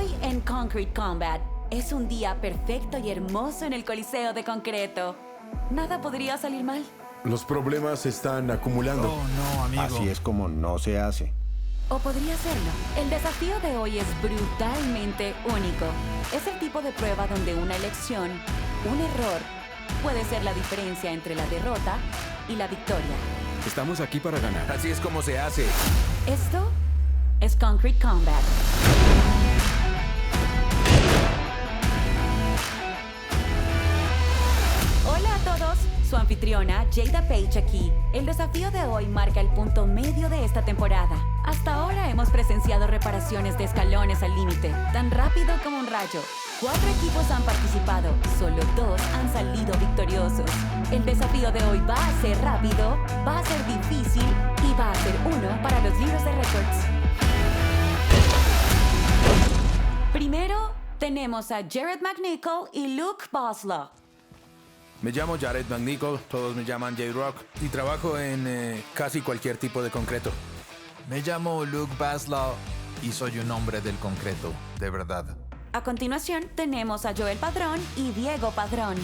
Hoy en Concrete Combat es un día perfecto y hermoso en el Coliseo de Concreto. Nada podría salir mal. Los problemas se están acumulando. Oh, no, amigo. Así es como no se hace. O podría serlo. El desafío de hoy es brutalmente único. Es el tipo de prueba donde una elección, un error, puede ser la diferencia entre la derrota y la victoria. Estamos aquí para ganar. Así es como se hace. Esto es Concrete Combat. Hola a todos, su anfitriona Jada Page aquí. El desafío de hoy marca el punto medio de esta temporada. Hasta ahora hemos presenciado reparaciones de escalones al límite, tan rápido como un rayo. 4 equipos han participado, solo 2 han salido victoriosos. El desafío de hoy va a ser rápido, va a ser difícil y va a ser uno para los libros de récords. Primero, tenemos a Jared McNichol y Luke Boslow. Me llamo Jared McNichol, todos me llaman J-Rock, y trabajo en casi cualquier tipo de concreto. Me llamo Luke Baslow y soy un hombre del concreto, de verdad. A continuación, tenemos a Joel Padrón y Diego Padrón.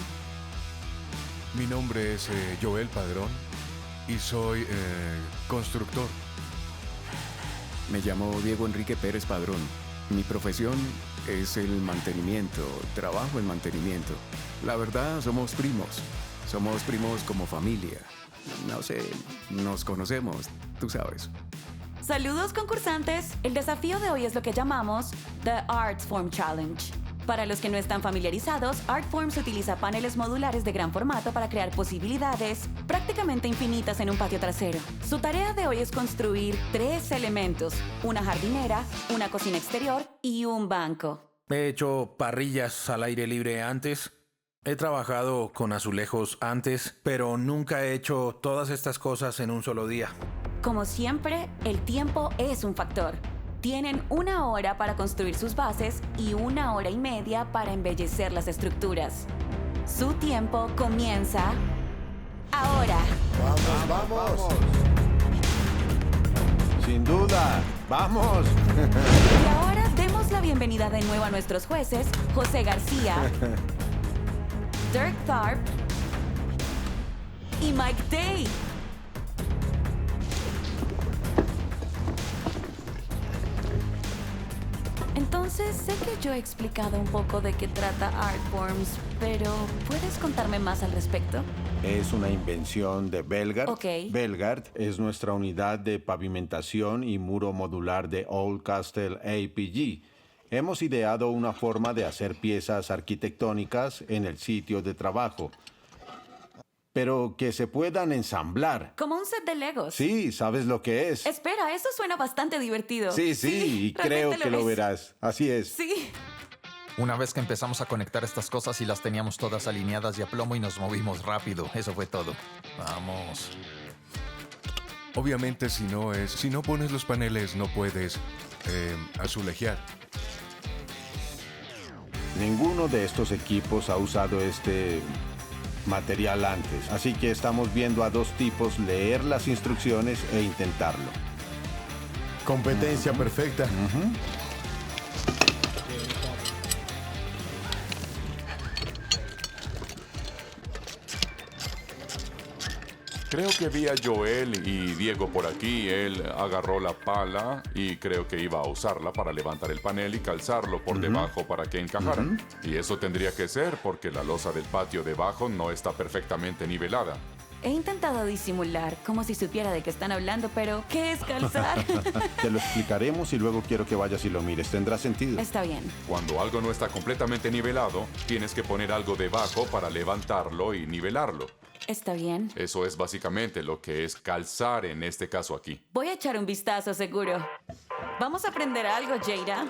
Mi nombre es Joel Padrón y soy constructor. Me llamo Diego Enrique Pérez Padrón. Mi profesión es el mantenimiento, trabajo en mantenimiento. La verdad, somos primos. Somos primos como familia. No sé, nos conocemos, tú sabes. Saludos concursantes. El desafío de hoy es lo que llamamos The Artform Challenge. Para los que no están familiarizados, Artforms utiliza paneles modulares de gran formato para crear posibilidades prácticamente infinitas en un patio trasero. Su tarea de hoy es construir 3 elementos: una jardinera, una cocina exterior y un banco. He hecho parrillas al aire libre antes. He trabajado con azulejos antes, pero nunca he hecho todas estas cosas en un solo día. Como siempre, el tiempo es un factor. Tienen 1 hora para construir sus bases y 1 hora y media para embellecer las estructuras. Su tiempo comienza ahora. ¡Vamos! Sin duda, ¡vamos! Y ahora demos la bienvenida de nuevo a nuestros jueces, José García, Dirk Tharp y Mike Day. Entonces, sé que yo he explicado un poco de qué trata Artforms, pero ¿puedes contarme más al respecto? Es una invención de Belgard. Ok. Belgard es nuestra unidad de pavimentación y muro modular de Old Castle APG. Hemos ideado una forma de hacer piezas arquitectónicas en el sitio de trabajo, pero que se puedan ensamblar. Como un set de Legos. Sí, ¿sabes lo que es? Espera, eso suena bastante divertido. Sí, y creo realmente que lo es. verás. Así es. Sí. Una vez que empezamos a conectar estas cosas y las teníamos todas alineadas y a plomo y nos movimos rápido, eso fue todo. Vamos. Obviamente si no pones los paneles no puedes azulejear. Ninguno de estos equipos ha usado este material antes, así que estamos viendo a 2 tipos leer las instrucciones e intentarlo. Competencia perfecta. Creo que vi a Joel y Diego por aquí. Él agarró la pala y creo que iba a usarla para levantar el panel y calzarlo por debajo para que encajara. Y eso tendría que ser porque la losa del patio debajo no está perfectamente nivelada. He intentado disimular, como si supiera de qué están hablando, pero ¿qué es calzar? Te lo explicaremos y luego quiero que vayas y lo mires. Tendrá sentido. Está bien. Cuando algo no está completamente nivelado, tienes que poner algo debajo para levantarlo y nivelarlo. Está bien. Eso es básicamente lo que es calzar en este caso aquí. Voy a echar un vistazo, seguro. Vamos a aprender algo, Jada.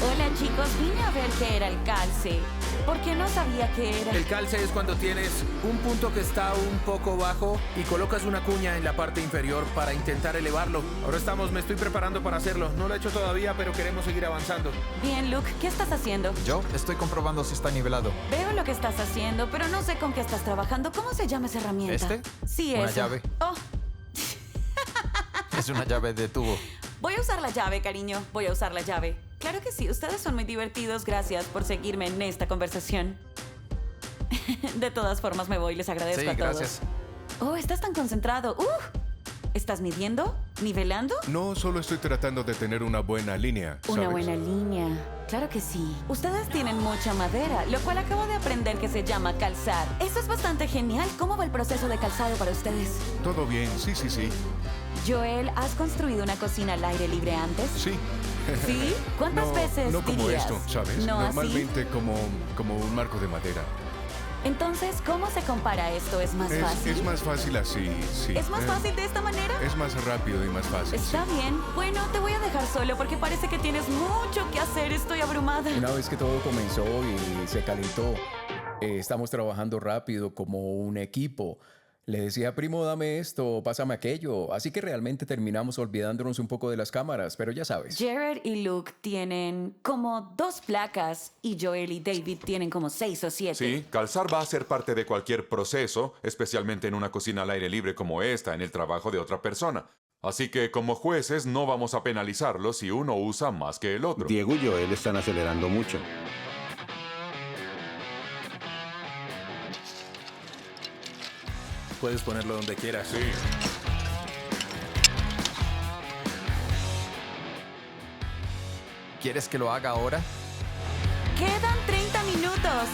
Hola, chicos. Vine a ver qué era el calce, porque no sabía qué era. El calce es cuando tienes un punto que está un poco bajo y colocas una cuña en la parte inferior para intentar elevarlo. Ahora me estoy preparando para hacerlo. No lo he hecho todavía, pero queremos seguir avanzando. Bien, Luke, ¿qué estás haciendo? Yo estoy comprobando si está nivelado. Veo lo que estás haciendo, pero no sé con qué estás trabajando. ¿Cómo se llama esa herramienta? ¿Este? Sí, Una esa. llave. Oh, Es una llave de tubo. voy a usar la llave, cariño. Voy a usar la llave. Claro que sí, ustedes son muy divertidos. Gracias por seguirme en esta conversación. De todas formas me voy, les agradezco Sí, a todos. gracias. Oh, estás tan concentrado. ¿Estás midiendo? ¿Nivelando? No, solo estoy tratando de tener una buena línea. Una ¿sabes? buena línea. Claro que sí. Ustedes tienen mucha madera, lo cual acabo de aprender que se llama calzar. Eso es bastante genial. ¿Cómo va el proceso de calzado para ustedes? Todo bien, sí, sí, sí. Joel, ¿has construido una cocina al aire libre antes? Sí. ¿Sí? ¿Cuántas No, veces no como dirías? esto, ¿sabes? ¿No así? Normalmente como un marco de madera. Entonces, ¿cómo se compara esto? ¿Es más fácil? Es más fácil así, sí. ¿Es más fácil de esta manera? Es más rápido y más fácil. Está bien. Bueno, te voy a dejar solo porque parece que tienes mucho que hacer. Estoy abrumada. Una vez que todo comenzó y se calentó, estamos trabajando rápido como un equipo. Le decía, primo, dame esto, pásame aquello. Así que realmente terminamos olvidándonos un poco de las cámaras, pero ya sabes. Jared y Luke tienen como 2 placas y Joel y David tienen como 6 o 7. Sí, calzar va a ser parte de cualquier proceso, especialmente en una cocina al aire libre como esta, en el trabajo de otra persona. Así que como jueces no vamos a penalizarlo si uno usa más que el otro. Diego y Joel están acelerando mucho. Puedes ponerlo donde quieras. Sí. ¿Quieres que lo haga ahora? Quedan 30 minutos.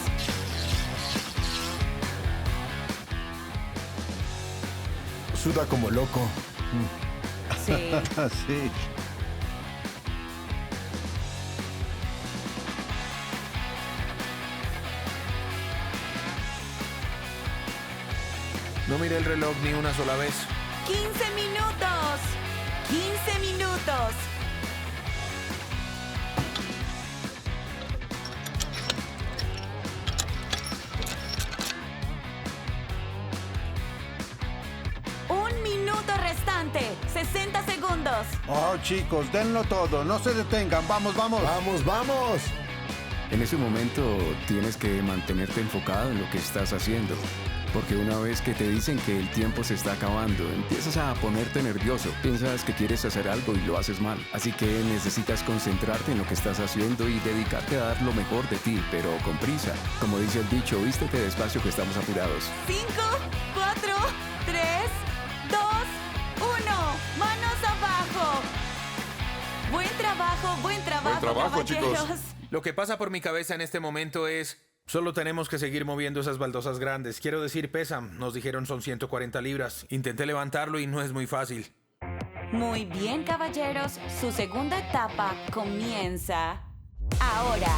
Suda como loco. Sí. Sí. No miré el reloj ni una sola vez. 15 minutos. 15 minutos. Un minuto restante. 60 segundos. Oh, chicos, denlo todo. No se detengan. Vamos, vamos. ¡Vamos, vamos! En ese momento tienes que mantenerte enfocado en lo que estás haciendo. Porque una vez que te dicen que el tiempo se está acabando, empiezas a ponerte nervioso. Piensas que quieres hacer algo y lo haces mal. Así que necesitas concentrarte en lo que estás haciendo y dedicarte a dar lo mejor de ti, pero con prisa. Como dice el dicho, vístete despacio que estamos apurados. 5, 4, 3, 2, 1. Manos abajo. Buen trabajo, buen trabajo, Buen trabajo, caballeros. chicos. Lo que pasa por mi cabeza en este momento es... Solo tenemos que seguir moviendo esas baldosas grandes. Quiero decir, pesan. Nos dijeron son 140 libras. Intenté levantarlo y no es muy fácil. Muy bien, caballeros. Su segunda etapa comienza ahora.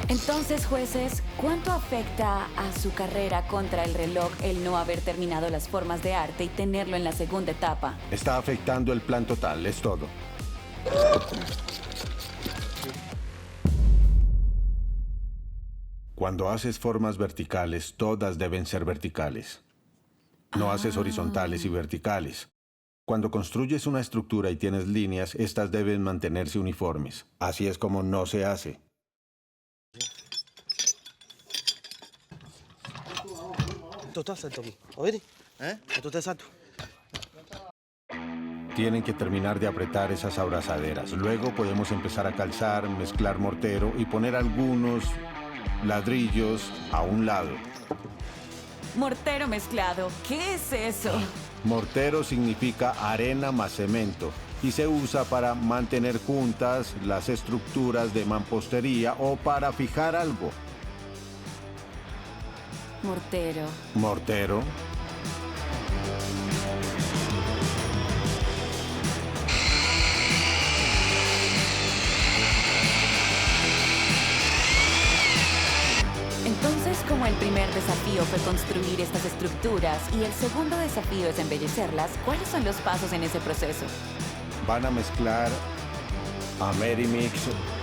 Entonces, jueces, ¿cuánto afecta a su carrera contra el reloj el no haber terminado las formas de arte y tenerlo en la segunda etapa? Está afectando el plan total, es todo. Cuando haces formas verticales, todas deben ser verticales. No haces horizontales y verticales. Cuando construyes una estructura y tienes líneas, estas deben mantenerse uniformes. Así es como no se hace. Tienen que terminar de apretar esas abrazaderas. Luego podemos empezar a calzar, mezclar mortero y poner algunos ladrillos a un lado. Mortero mezclado. ¿Qué es eso? Mortero significa arena más cemento y se usa para mantener juntas las estructuras de mampostería o para fijar algo. Mortero. Mortero. Entonces, como el primer desafío fue construir estas estructuras y el segundo desafío es embellecerlas, ¿cuáles son los pasos en ese proceso? Van a mezclar Amerimix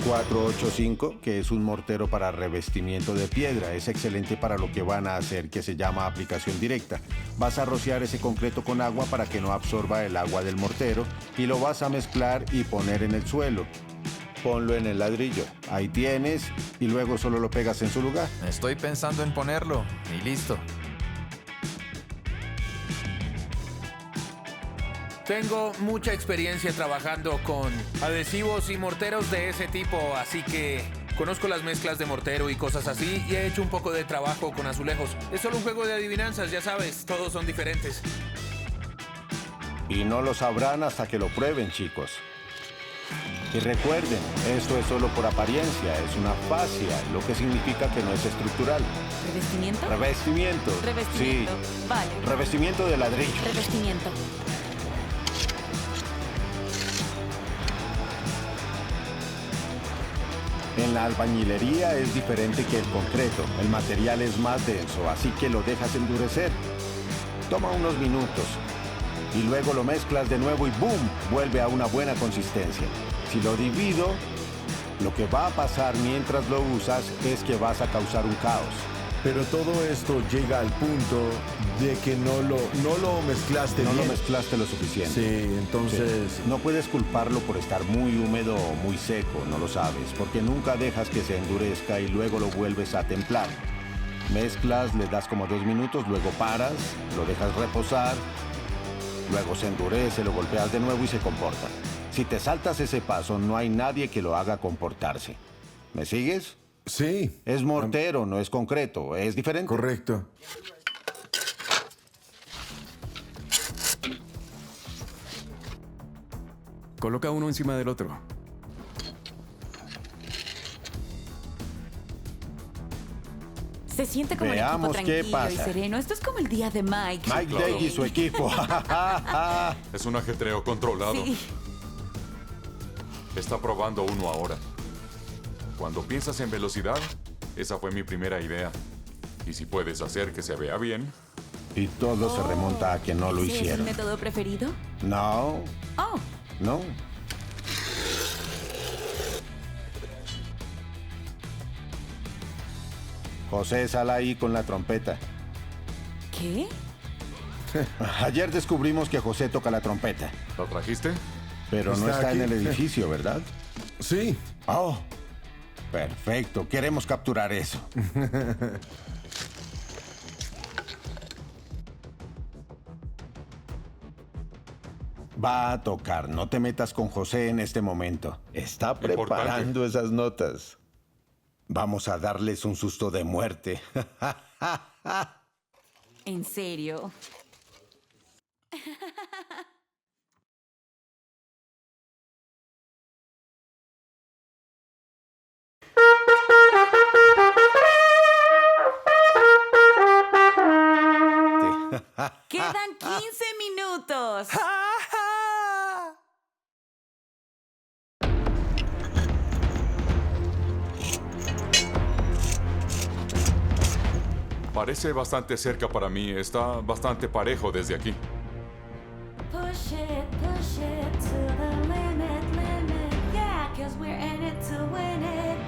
485, que es un mortero para revestimiento de piedra. Es excelente para lo que van a hacer, que se llama aplicación directa. Vas a rociar ese concreto con agua para que no absorba el agua del mortero y lo vas a mezclar y poner en el suelo. Ponlo en el ladrillo. Ahí tienes y luego solo lo pegas en su lugar. Estoy pensando en ponerlo y listo. Tengo mucha experiencia trabajando con adhesivos y morteros de ese tipo, así que conozco las mezclas de mortero y cosas así, y he hecho un poco de trabajo con azulejos. Es solo un juego de adivinanzas, ya sabes, todos son diferentes. Y no lo sabrán hasta que lo prueben, chicos. Y recuerden, esto es solo por apariencia, es una fascia, lo que significa que no es estructural. ¿Revestimiento? Revestimiento. Revestimiento. Sí. Vale. Revestimiento de ladrillo. Revestimiento. En la albañilería es diferente que el concreto. El material es más denso, así que lo dejas endurecer. Toma unos minutos y luego lo mezclas de nuevo y ¡boom! Vuelve a una buena consistencia. Si lo divido, lo que va a pasar mientras lo usas es que vas a causar un caos. Pero todo esto llega al punto de que no lo mezclaste No bien. lo mezclaste lo suficiente. Sí, entonces... Sí. No puedes culparlo por estar muy húmedo o muy seco, no lo sabes, porque nunca dejas que se endurezca y luego lo vuelves a templar. Mezclas, le das como 2 minutos, luego paras, lo dejas reposar, luego se endurece, lo golpeas de nuevo y se comporta. Si te saltas ese paso, no hay nadie que lo haga comportarse. ¿Me sigues? Sí. Es mortero, no es concreto, es diferente. Correcto. Coloca uno encima del otro. Se siente como Veamos un equipo qué tranquilo y pasa. sereno. Esto es como el día de Mike. Mike Day y su equipo. Es un ajetreo controlado. Sí. Está probando uno ahora. Cuando piensas en velocidad, esa fue mi primera idea. Y si puedes hacer que se vea bien, Y todo se remonta a que no lo ¿Ese es el hicieron. método preferido? No, Oh, no. José, sal ahí con la trompeta. ¿qué? Ayer descubrimos que José toca la trompeta, ¿lo trajiste? pero no Está está en aquí. el edificio, ¿verdad? Sí. Oh, perfecto. Queremos capturar eso. Va a tocar. No te metas con José en este momento. Está preparando esas notas. Vamos a darles un susto de muerte. ¿En serio? Quedan 15 minutos. Parece bastante cerca para mí. Está bastante parejo desde aquí. Push it to the limit, limit. Yeah, 'cause we're in it to win it.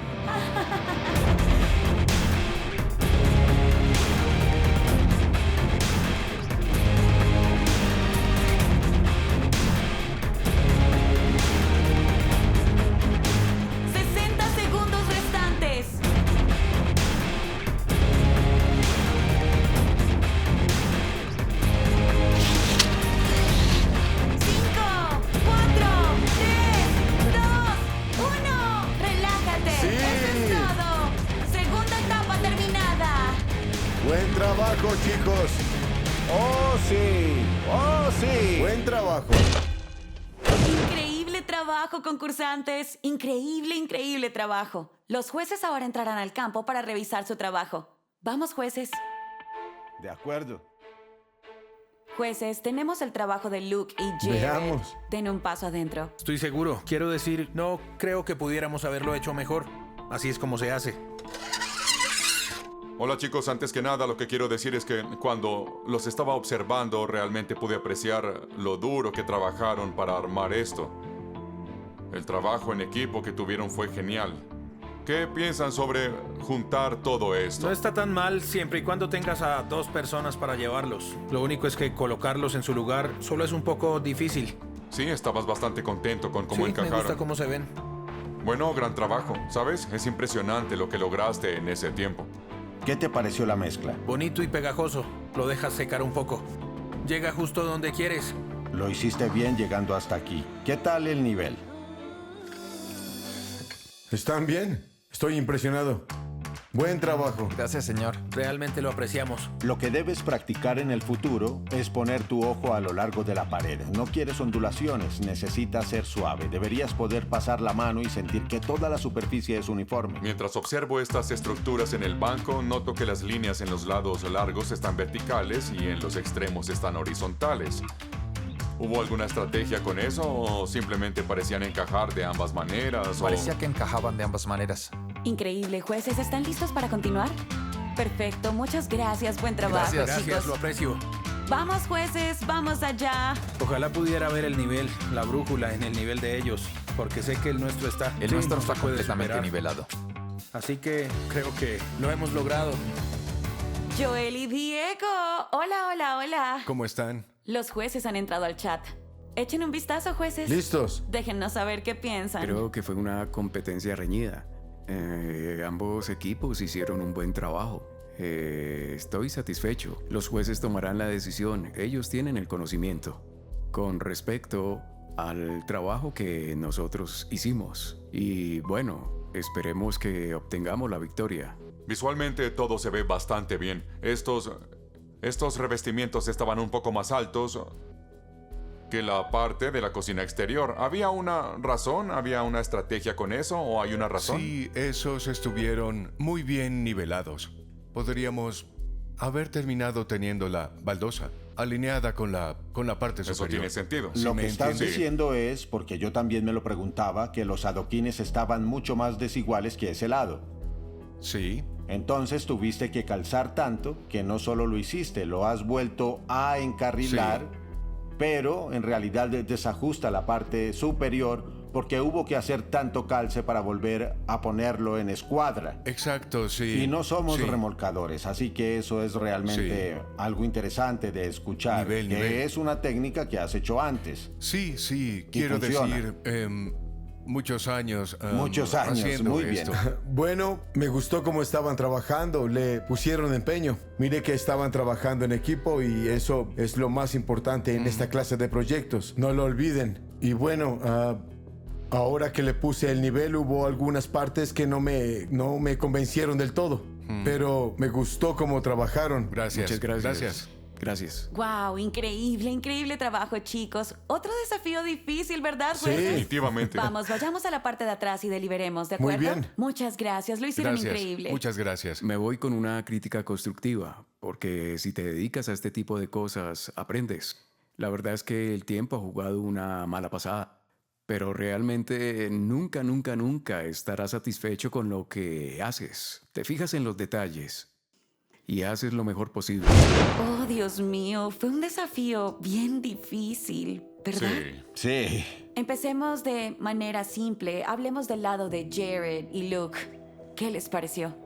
¡60 segundos restantes! 5, 4, 3, 2, 1. ¡Relájate! Sí. ¡Eso es todo! Segunda etapa terminada. Buen trabajo, chicos. ¡Oh, sí! ¡Oh, sí! Buen trabajo. Increíble trabajo, concursantes. Increíble, increíble trabajo. Los jueces ahora entrarán al campo para revisar su trabajo. Vamos, jueces. De acuerdo. Jueces, tenemos el trabajo de Luke y Jared. Veamos. Den un paso adentro. Estoy seguro. Quiero decir, no creo que pudiéramos haberlo hecho mejor. Así es como se hace. Hola chicos, antes que nada lo que quiero decir es que cuando los estaba observando realmente pude apreciar lo duro que trabajaron para armar esto. El trabajo en equipo que tuvieron fue genial. ¿Qué piensan sobre juntar todo esto? No está tan mal siempre y cuando tengas a 2 personas para llevarlos. Lo único es que colocarlos en su lugar solo es un poco difícil. Sí, estabas bastante contento con cómo Sí, me encajaron. gusta cómo se ven. Bueno, gran trabajo, ¿sabes? Es impresionante lo que lograste en ese tiempo. ¿Qué te pareció la mezcla? Bonito y pegajoso. Lo dejas secar un poco. Llega justo donde quieres. Lo hiciste bien llegando hasta aquí. ¿Qué tal el nivel? ¿Están bien? Estoy impresionado. Buen trabajo. Gracias, señor. Realmente lo apreciamos. Lo que debes practicar en el futuro es poner tu ojo a lo largo de la pared. No quieres ondulaciones, necesitas ser suave. Deberías poder pasar la mano y sentir que toda la superficie es uniforme. Mientras observo estas estructuras en el banco, noto que las líneas en los lados largos están verticales y en los extremos están horizontales. ¿Hubo alguna estrategia con eso o simplemente parecían encajar de ambas maneras? Parecía que encajaban de ambas maneras. Increíble, jueces. ¿Están listos para continuar? Perfecto, muchas gracias. Buen trabajo, Gracias. chicos. Lo aprecio. Vamos, jueces, vamos allá. Ojalá pudiera ver el nivel, la brújula en el nivel de ellos, porque sé que el nuestro está... El nuestro no está se puede completamente superar. nivelado. Así que creo que lo hemos logrado. Joel y Diego. Hola, hola, hola. ¿Cómo están? Los jueces han entrado al chat. Echen un vistazo, jueces. ¿Listos? Déjennos saber qué piensan. Creo que fue una competencia reñida. Ambos equipos hicieron un buen trabajo. Estoy satisfecho. Los jueces tomarán la decisión. Ellos tienen el conocimiento. Con respecto al trabajo que nosotros hicimos. Y bueno, esperemos que obtengamos la victoria. Visualmente todo se ve bastante bien. Estos revestimientos estaban un poco más altos que la parte de la cocina exterior. ¿Había una razón? ¿Había una estrategia con eso? ¿O hay una razón? Sí, esos estuvieron muy bien nivelados. Podríamos haber terminado teniendo la baldosa alineada con la parte Eso superior. tiene sentido. Sí, Lo me que estás entiende. diciendo es, porque yo también me lo preguntaba, que los adoquines estaban mucho más desiguales que ese lado. Sí, Entonces tuviste que calzar tanto que no solo lo hiciste, lo has vuelto a encarrilar, Sí. pero en realidad desajusta la parte superior porque hubo que hacer tanto calce para volver a ponerlo en escuadra. exacto, sí. Y no somos Sí. remolcadores, así que eso es realmente algo interesante de escuchar, Nivel, que nivel. es una técnica que has hecho antes. Sí, quiero funciona. decir, muchos años. Muchos años, haciendo muy bien. esto. Bueno, me gustó cómo estaban trabajando, le pusieron empeño. Mire que estaban trabajando en equipo y eso es lo más importante en esta clase de proyectos. No lo olviden. Y bueno, ahora que le puse el nivel hubo algunas partes que no me convencieron del todo. Pero me gustó cómo trabajaron. Gracias. Muchas gracias. Gracias. Gracias. Wow, increíble, increíble trabajo, chicos. Otro desafío difícil, ¿verdad, Sí. jueces? Definitivamente. Vamos, vayamos a la parte de atrás y deliberemos, ¿de Muy acuerdo? bien. Muchas gracias, lo hicieron Gracias. increíble. Muchas gracias. Me voy con una crítica constructiva, porque si te dedicas a este tipo de cosas, aprendes. La verdad es que el tiempo ha jugado una mala pasada, pero realmente nunca, nunca, nunca estarás satisfecho con lo que haces. Te fijas en los detalles y haces lo mejor posible. Oh, Dios mío, fue un desafío bien difícil, ¿verdad? Sí. Sí. Empecemos de manera simple. Hablemos del lado de Jared y Luke. ¿Qué les pareció?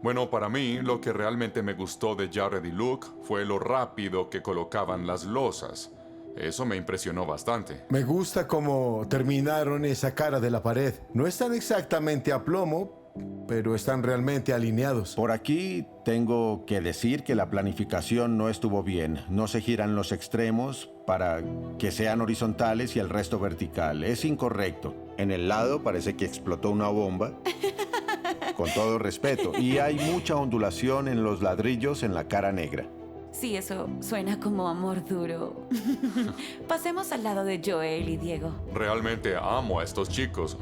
Bueno, para mí, lo que realmente me gustó de Jared y Luke fue lo rápido que colocaban las losas. Eso me impresionó bastante. Me gusta cómo terminaron esa cara de la pared. No están exactamente a plomo, pero están realmente alineados. Por aquí tengo que decir que la planificación no estuvo bien. No se giran los extremos para que sean horizontales y el resto vertical. Es incorrecto. En el lado parece que explotó una bomba. Con todo respeto. Y hay mucha ondulación en los ladrillos en la cara negra. Sí, eso suena como amor duro. Pasemos al lado de Joel y Diego. Realmente amo a estos chicos.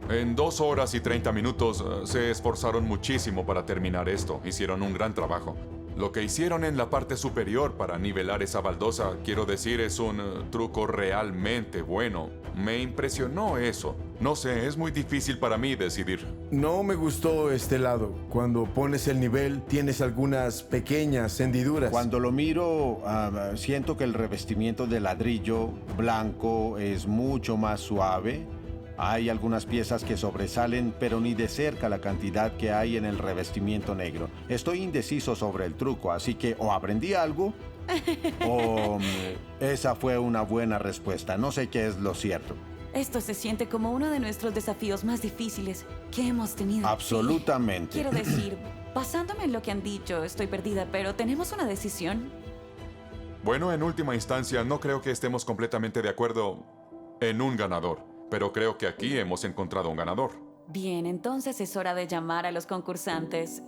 En 2 horas y 30 minutos se esforzaron muchísimo para terminar esto. Hicieron un gran trabajo. Lo que hicieron en la parte superior para nivelar esa baldosa, quiero decir, es un truco realmente bueno. Me impresionó eso. No sé, es muy difícil para mí decidir. No me gustó este lado. Cuando pones el nivel, tienes algunas pequeñas hendiduras. Cuando lo miro, siento que el revestimiento de ladrillo blanco es mucho más suave. Hay algunas piezas que sobresalen, pero ni de cerca la cantidad que hay en el revestimiento negro. Estoy indeciso sobre el truco, así que o aprendí algo o esa fue una buena respuesta. No sé qué es lo cierto. Esto se siente como uno de nuestros desafíos más difíciles que hemos tenido. Absolutamente. Sí. Quiero decir, basándome en lo que han dicho, estoy perdida, pero ¿tenemos una decisión? Bueno, en última instancia, no creo que estemos completamente de acuerdo en un ganador, pero creo que aquí hemos encontrado un ganador. Bien, entonces es hora de llamar a los concursantes.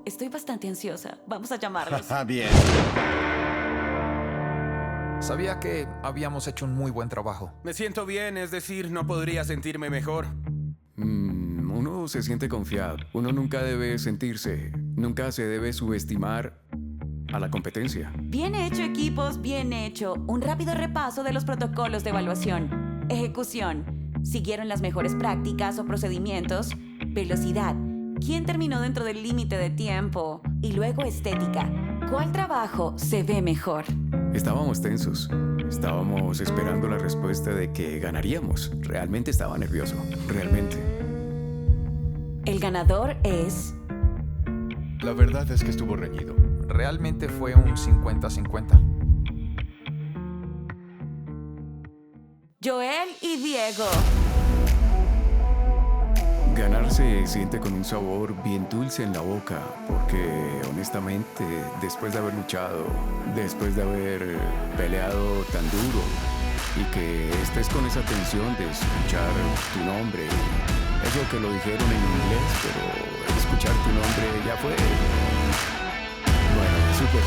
Estoy bastante ansiosa. Vamos a llamarlos. Bien. Sabía que habíamos hecho un muy buen trabajo. Me siento bien, es decir, no podría sentirme mejor. Uno se siente confiado. Uno nunca nunca se debe subestimar a la competencia. Bien hecho, equipos, bien hecho. Un rápido repaso de los protocolos de evaluación. Ejecución. ¿Siguieron las mejores prácticas o procedimientos? Velocidad. ¿Quién terminó dentro del límite de tiempo? Y luego estética. ¿Cuál trabajo se ve mejor? Estábamos tensos. Estábamos esperando la respuesta de que ganaríamos. Realmente estaba nervioso. Realmente. El ganador es... La verdad es que estuvo reñido. Realmente fue un 50-50. Joel y Diego. Ganar se siente con un sabor bien dulce en la boca, porque honestamente, después de haber luchado, después de haber peleado tan duro, y que estés con esa tensión de escuchar tu nombre, eso que lo dijeron en inglés, pero escuchar tu nombre ya fue... Bueno, súper.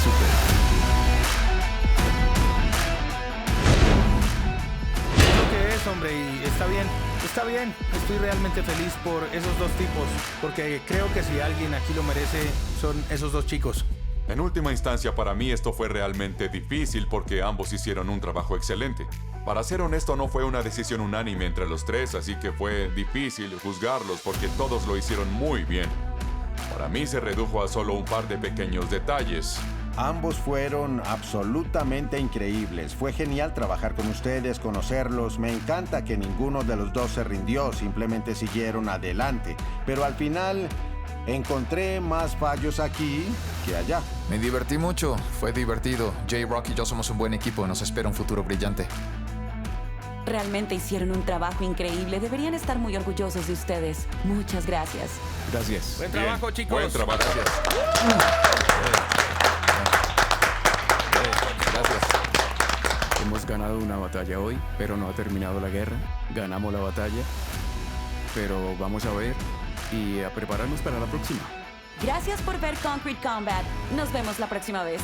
Lo que es, hombre, y está bien. Está bien, estoy realmente feliz por esos dos tipos, porque creo que si alguien aquí lo merece, son esos dos chicos. En última instancia, para mí esto fue realmente difícil porque ambos hicieron un trabajo excelente. Para ser honesto, no fue una decisión unánime entre los tres, así que fue difícil juzgarlos porque todos lo hicieron muy bien. Para mí se redujo a solo un par de pequeños detalles. Ambos fueron absolutamente increíbles. Fue genial trabajar con ustedes, conocerlos. Me encanta que ninguno de los dos se rindió, simplemente siguieron adelante. Pero al final encontré más fallos aquí que allá. Me divertí mucho, fue divertido. J-Rock y yo somos un buen equipo, nos espera un futuro brillante. Realmente hicieron un trabajo increíble. Deberían estar muy orgullosos de ustedes. Muchas gracias. Gracias. Buen trabajo, chicos. Buen trabajo. Gracias. Hemos ganado una batalla hoy, pero no ha terminado la guerra. Ganamos la batalla, pero vamos a ver y a prepararnos para la próxima. Gracias por ver Concrete Combat. Nos vemos la próxima vez.